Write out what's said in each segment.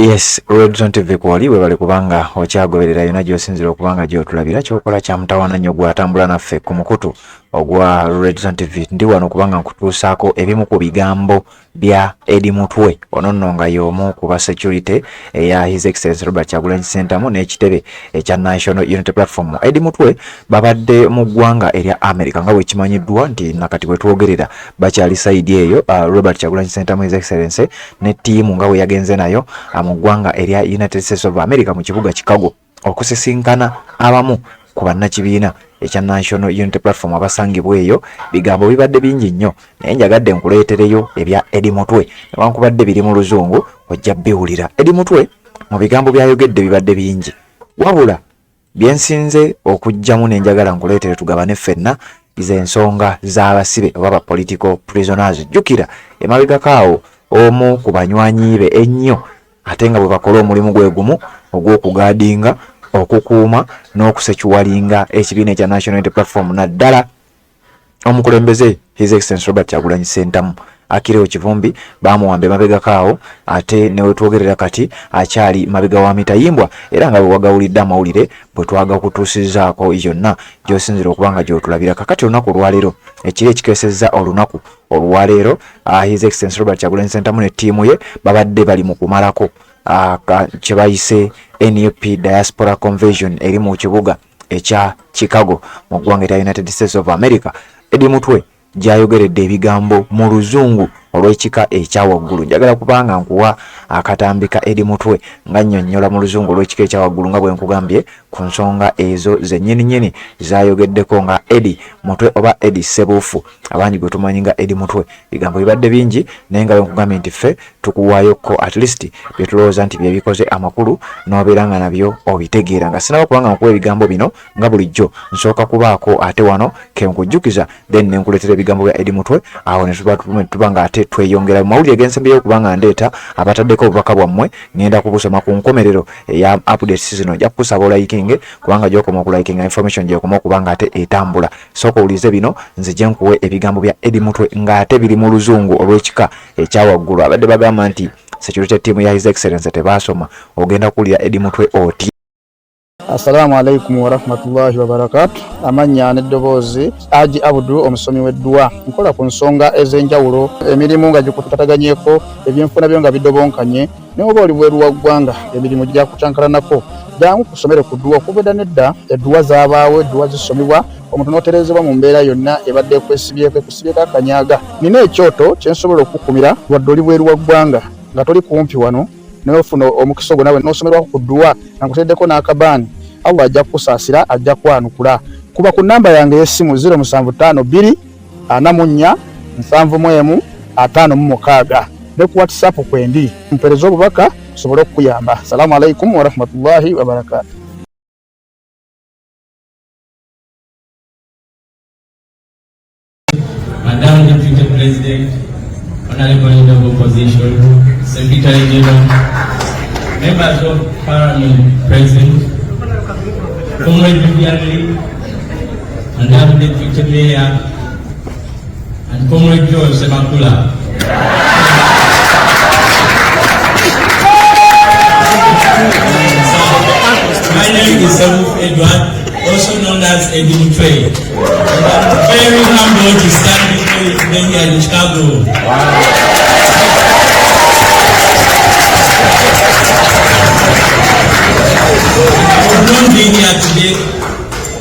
Yes, Red Zone TV kwali webale kubanga okyagoberera yona gy'osinzira okubanga gy'otulabira kyokola kya mutawana nnyo gwatambula naffe ku mukutu ogwa Red Zone TV. Ndi wano kubanga nkutuusaako ebimu ku bigambo bya Eddie Mutwe ono nno nga y'omu ku ba security eya His Excellency Robert Kyagulanyi Ssentamu n'ekitebe ekya National Unity Platform. Eddie Mutwe babadde mu ggwanga erya America nga bwe kimanyiddwa nti nakati bwe twogerera bakyali side eyo Robert Kyagulanyi Ssentamu His Excellency ne ttiimu nga bwe yagenze nayo mu ggwanga erya United States of America mu kibuga Chicago okusisinkana abamu ku bannakibiina ekya National Unity Platform abasangibwa eyo. Bigambo bibadde bingi nnyo naye njagadde nkuleetereyo ebya Eddie Mutwe newankubadde biri mu luzungu ojja biwulira. Eddie Mutwe mu bigambo byayogedde bibadde bingi wabula byensinze okujjamu nenjagala nkuleetere tugabane ffenna ize ensonga z'abasibe oba ba political prisoners. Jjukira emabegakaawo omu ku banywanyi be ennyo ate nga bwe bakola omulimu gwe gumu ogw'okugaadinga okukuuma n'okusekiwalinga ekibiina ekya National Unity Platform naddala omukulembeze His Excellency Robert Kyagulanyi Ssentamu Akireho Kivumbi bamuwamba emabegakaawo ate ne wetwogerera kati akyali mabega wa mitayimbwa era nga bwe wagawulidde amawulire bwe twaga okutuusizzaako yonna gy'osinzira okubanga gy'otulabira. Kakati olunaku olwaleero ekiri ekikeesezza olunaku olwaleero His Excellency Robert Kyagulanyi Ssentamu ne ttiimu ye babadde bali mu kumalako kye bayise NUP Diaspora Convention eri mu kibuga ekya Chicago mu ggwanga erya United States of America. Eddie Mutwe gyayogeredde ebigambo mu luzungu olw'ekika ekyawaggulu. Njagala kubanga nkuwa akatambi ka Eddie Mutwe nga nnyonnyola mu luzungu olw'ekika ekyawaggulu nga bwe nkugambye ku nsonga ezo zennyini zayogeddeko nga Eddie Mutwe oba Eddie Ssebuufu abangi gwe tumanyi nga Eddie Mutwe. Bigambo bibadde bingi naye nga bwe nkugambye nti ffe tukuwaayokko at least bye tulowooza nti bye bikoze amakulu n'obeera nga nabyo obitegeera. Nga sinaba kubanga nkuwa ebigambo bino nga bulijjo nsooka kubaako ate wano ke nkujjukiza then ne nkuleetera ebigambo bya Eddie Mutwe awo ne tuba nga ate tweyongera mawulire g'ensembyeyo kubanga ndeeta abataddeko obubaka bwammwe ngenda kubusoma ku nkomerero eya updates zino. Nja kukusaba olayikinge kubanga gy'okoma okulayikinga information gy'okoma okubanga ate etambula. Sooka owulize bino nzije nkuwe ebigambo bya Eddie Mutwe ng'ate biri mu luzungu olw'ekika ekyawaggulu. Abadde bagamba nti security team ya His Excellency tebaasoma ogenda kuwulira Eddie Mutwe oti. Assalamu alaikum wa rahmatullahi wa barakatuh. Amanya n'eddoboozi Haji Abdul omusomi w'eddua. Nkola ku nsonga ez'enjawulo emirimu nga gikutataganyeko ebyenfuna byo nga bidobonkanye ne oba oli bweru wa ggwanga emirimu gya kucankalanako jangu kusomere ku ddua okubeda nedda eddua zaabaawo eddua zisomibwa omuntu n'oterezebwa mu mbeera yonna ebadde ekwesibyeko ekusibyeko akanyaga. Nina ekyoto kyensobola okukumira wadde oli bweru wa ggwanga nga toli kumpi wano n'ofuna omukisa ogwo nawe n'osomerwako ku ddua nga nkuteddeko n'akabaani Allah ajja kusaasira ajja kwanukula. Kuba ku namba yange y'essimu 0752 44 71 56 ne ku WhatsApp kwendi mpereza obubaka sobole okuyamba. Assalamu alaikum wa rahmatullahi wa barakatuh. Madam Deputy President, Honorable Leader of Opposition, Secretary General, members of Parliament present, Comrade Vivian Madam Deputy Mayor, and Comrade George Semakula. My name is Sabuf Edward, also known as Eddie Mutwe. I'm very humbled to stand before you today here in Chicago. I would not be here today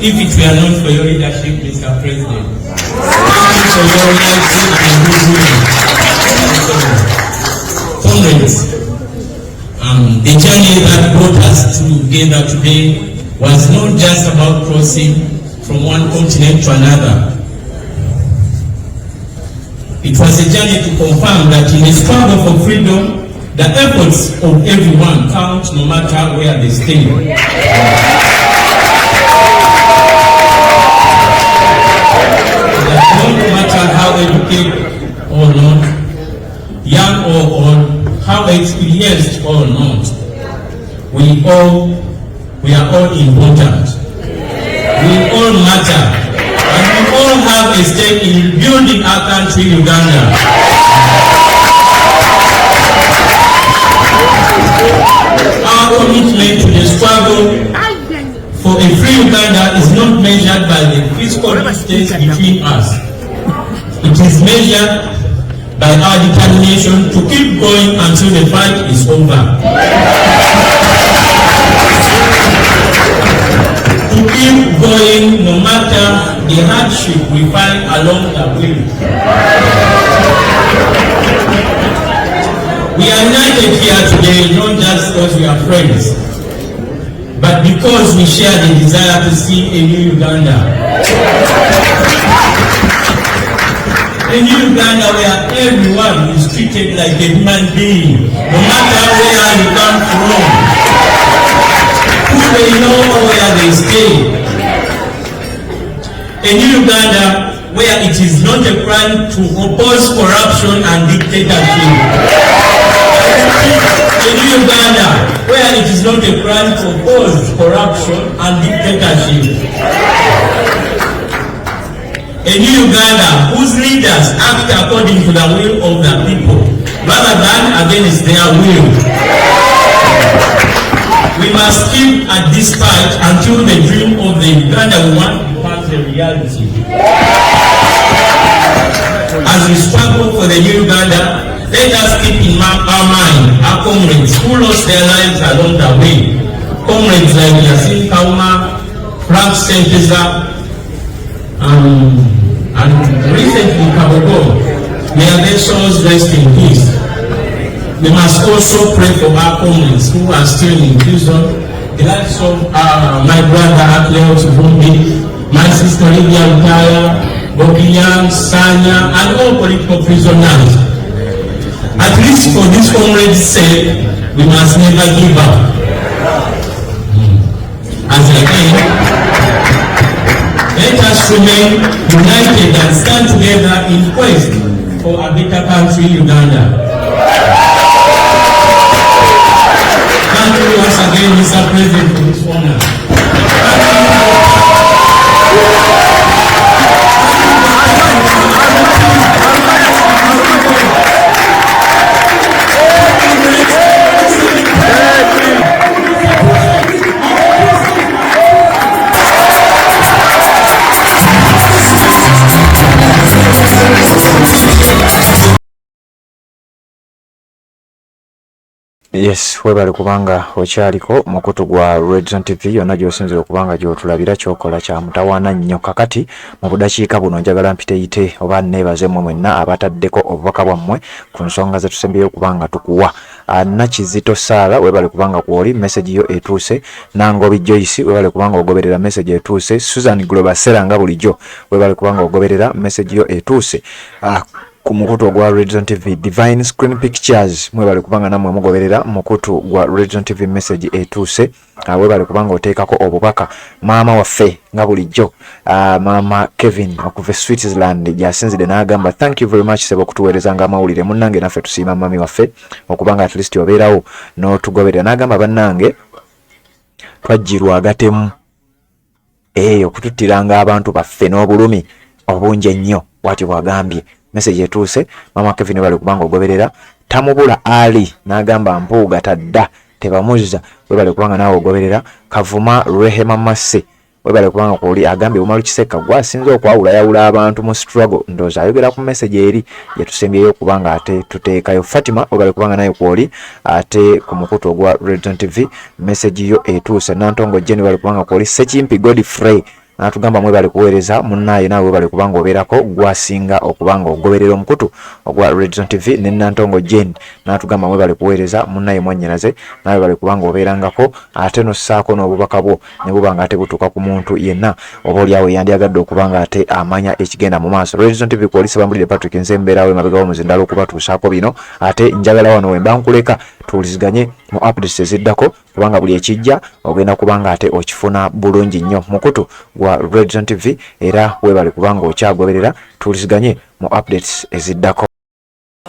if it were not for your leadership, Mr. President. Thank you for your loyalty and goodwill. Comrades, the journey that brought us together today was not just about crossing from one continent to another. It was a journey to confirm that in the struggle for freedom, the efforts of everyone count no matter where they stay. No matter how educated or not, young or old, how experienced or not, we are all important. We all matter, and we all have a stake in building our country, Uganda. our commitment to the struggle for a free Uganda is not measured by the physical distance between us. It is measured by our determination to keep going until the fight is over. To keep going no matter the hardship we find along the way. We are united here today not just because we are friends, but because we share the desire to see a new Uganda. A new Uganda where everyone is treated like a human being, no matter where you come from, who they know or where they stay. A new Uganda where it is not a crime to oppose corruption and dictatorship. A new Uganda where it is not a crime to oppose corruption and dictatorship. A new Uganda whose leaders act according to the will of the people rather than against their will. We must keep at this fight until the dream of the Uganda we want becomes a reality. As we struggle for the new Uganda, let us keep in our mind our comrades who lost their lives along the way. Comrades like Yasin Kauma, Frank Sempeza, and recently Kabogo. May their souls rest in peace. We must also pray for our comrades who are still in prison. The likes of my brother Akleo Tuvumbi, my sister Lydia Utaya, Bokiyan, Sanya, and all political prisoners. At least for this comrade's sake, we must never give up. As again, let us remain united and stand together in quest for a better country, Uganda. Thank you once again, Mr. President, for this honor. Yes, webale kubanga okyaliko mukutu gwa Red Zone TV yonna gy'osinzira okubanga gy'otulabira kyokola kya mutawaana nnyo. Kakati mu budakiika buno njagala mpiteyite oba neebaze mmwe mwenna abataddeko obubaka bwammwe ku nsonga ze tusembyeyo okubanga tukuwa. Nakizito Saala webale kubanga kwoli message yo etuuse. Nangobi Joyce webale kubanga ogoberera message etuuse. Susan Global Seranga bulijjo webale kubanga ogoberera message yo etuuse. Ku mukutu gwa Red Zone TV Divine Screen Pictures mwebale kubanga namwe mugoberera mukutu gwa Red Zone TV message etuuse. Webale kubanga oteekako obubaka maama waffe nga bulijjo mama Kevin okuva Switzerland gyasinzide n'agamba thank you very much sebo kutuweerezanga amawulire munnange naffe tusiima mami waffe okubanga at least obeerawo n'otugoberera n'agamba bannange twajjirwa agatemu okututtiranga abantu baffe n'obulumi obungi ennyo bw'atyo bw'agambye. Message etuuse mama Kevin bali kubanga ogoberera tamubula ali n'agamba mpuuga tadda tebamuzza webale kubanga naawe ogoberera. Kavuma Rehema Masse webale kubanga kwoli agambye Umaru Kiseka gwasinze okwawula yawula abantu mu struggle ndooza ayogera ku message eri yetusembyeyo kubanga ate tuteekayo. Fatima webale kubanga naye kwoli ate ku mukutu ogwa Red Zone TV message yo etuuse. Nantongo Jenny bali kubanga kwoli Sekimpi Godfrey natugamba mwebale kuweereza munnaye naawe webale kubanga obeerako gwasinga okubanga ogoberera omukutu ogwa Red Zone TV. ne Nantongo Jen natugamba mwebale kuweereza munnaye mwannyinaze naawe webale kubanga obeerangako ate nossaako n'obubaka bwo ne bubanga ate butuuka ku muntu yenna oba oliawo yandyagadde okubanga ate amanya ekigenda mu maaso. Red Zone TV kwolisa bambulire Patrick Nzembeerawo emabega w'omuzindalo okubatuusaako bino ate njagala wano wemba nkuleka tuwuliziganye mu updates eziddako kubanga buli ekijja ogenda kubanga ate okifuna bulungi nnyo mukutu gwa Red Zone TV era webale kubanga okyagoberera tuwuliziganye mu updates eziddako.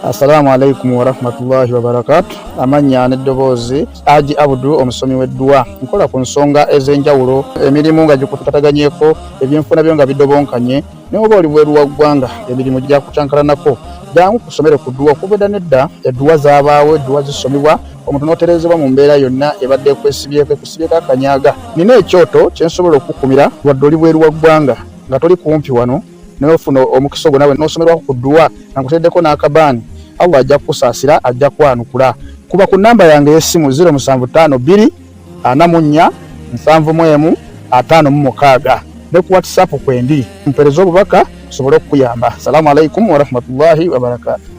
Assalamu alaikum warahmatullahi wabarakatuh. Amanya n'eddoboozi Haji Abudu omusomi w'eddua. Nkola ku nsonga ez'enjawulo, emirimu nga gikutataganyeko, ebyenfuna byo nga bidobonkanye, ne oba oli bweru wa ggwanga emirimu gya kucankalanako. Jangu kusomere ku ddua okuvudda nedda eddua zaabaawo, eddua zisomibwa, omuntu n'otereezebwa mu mbeera yonna ebadde ekwesibyeko akanyaaga. Nina ekyoto kye nsobola okukumira wadde oli bweru wa ggwanga nga toli kumpi wano n'ofuna omukisa ogwo nawe n'osomerwako ku ddua nga nkuteddeko n'akabaani. Allah ajja kukusaasira, ajja kwanukula. Kuba ku namba yange y'essimu 0752 44 71 56 ne ku WhatsApp kwendi mpereza obubaka sobole okukuyamba. Assalamu alaikum warahmatullahi wabarakatuh.